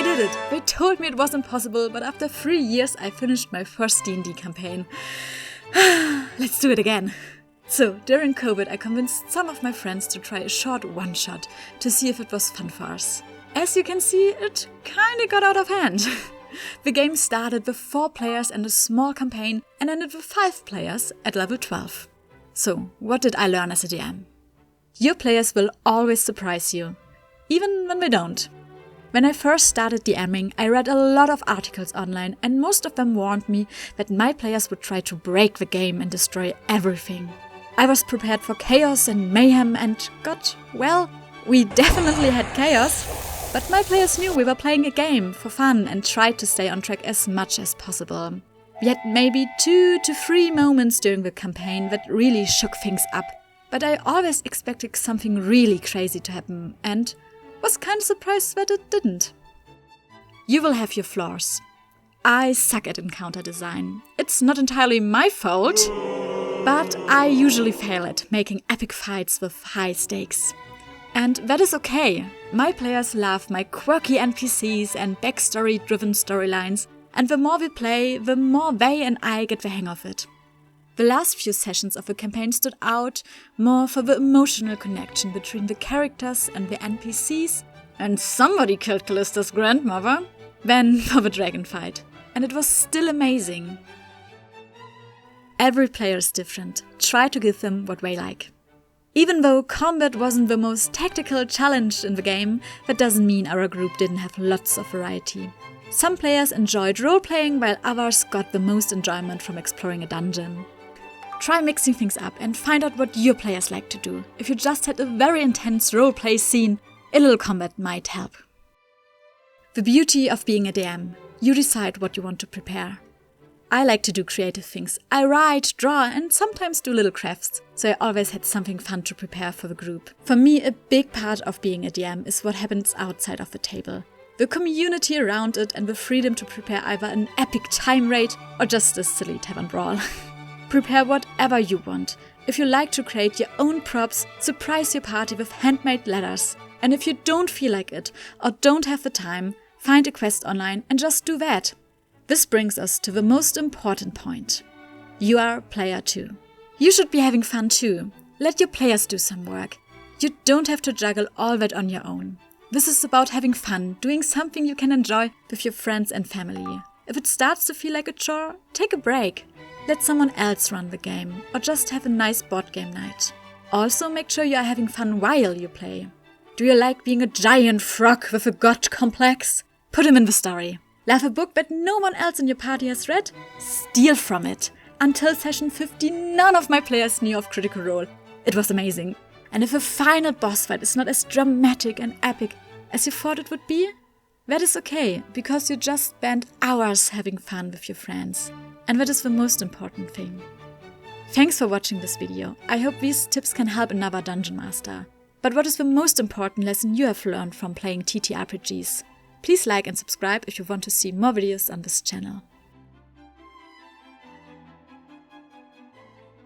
I did it! They told me it was impossible, but after 3 years I finished my first D&D campaign. Let's do it again! So, during COVID I convinced some of my friends to try a short one-shot to see if it was fun for us. As you can see, it kinda got out of hand. The game started with 4 players and a small campaign and ended with 5 players at level 12. So, what did I learn as a DM? Your players will always surprise you, even when they don't. When I first started DMing, I read a lot of articles online and most of them warned me that my players would try to break the game and destroy everything. I was prepared for chaos and mayhem and we definitely had chaos, but my players knew we were playing a game for fun and tried to stay on track as much as possible. We had maybe 2 to 3 moments during the campaign that really shook things up, but I always expected something really crazy to happen and was kind of surprised that it didn't. You will have your flaws. I suck at encounter design. It's not entirely my fault, but I usually fail at making epic fights with high stakes. And that is okay. My players love my quirky NPCs and backstory-driven storylines, and the more we play, the more they and I get the hang of it. The last few sessions of the campaign stood out more for the emotional connection between the characters and the NPCs, and somebody killed Callista's grandmother, than for the dragon fight. And it was still amazing. Every player is different. Try to give them what they like. Even though combat wasn't the most tactical challenge in the game, that doesn't mean our group didn't have lots of variety. Some players enjoyed role-playing while others got the most enjoyment from exploring a dungeon. Try mixing things up and find out what your players like to do. If you just had a very intense roleplay scene, a little combat might help. The beauty of being a DM. You decide what you want to prepare. I like to do creative things. I write, draw, and sometimes do little crafts, so I always had something fun to prepare for the group. For me, a big part of being a DM is what happens outside of the table. The community around it and the freedom to prepare either an epic time raid or just a silly tavern brawl. Prepare whatever you want. If you like to create your own props, surprise your party with handmade letters. And if you don't feel like it or don't have the time, find a quest online and just do that. This brings us to the most important point. You are player 2. You should be having fun too. Let your players do some work. You don't have to juggle all that on your own. This is about having fun, doing something you can enjoy with your friends and family. If it starts to feel like a chore, take a break. Let someone else run the game, or just have a nice board game night. Also make sure you are having fun while you play. Do you like being a giant frog with a god complex? Put him in the story. Love a book that no one else in your party has read? Steal from it. Until session 50, none of my players knew of Critical Role. It was amazing. And if a final boss fight is not as dramatic and epic as you thought it would be, that is okay, because you just spent hours having fun with your friends. And that is the most important thing. Thanks for watching this video. I hope these tips can help another Dungeon Master. But what is the most important lesson you have learned from playing TTRPGs? Please like and subscribe if you want to see more videos on this channel.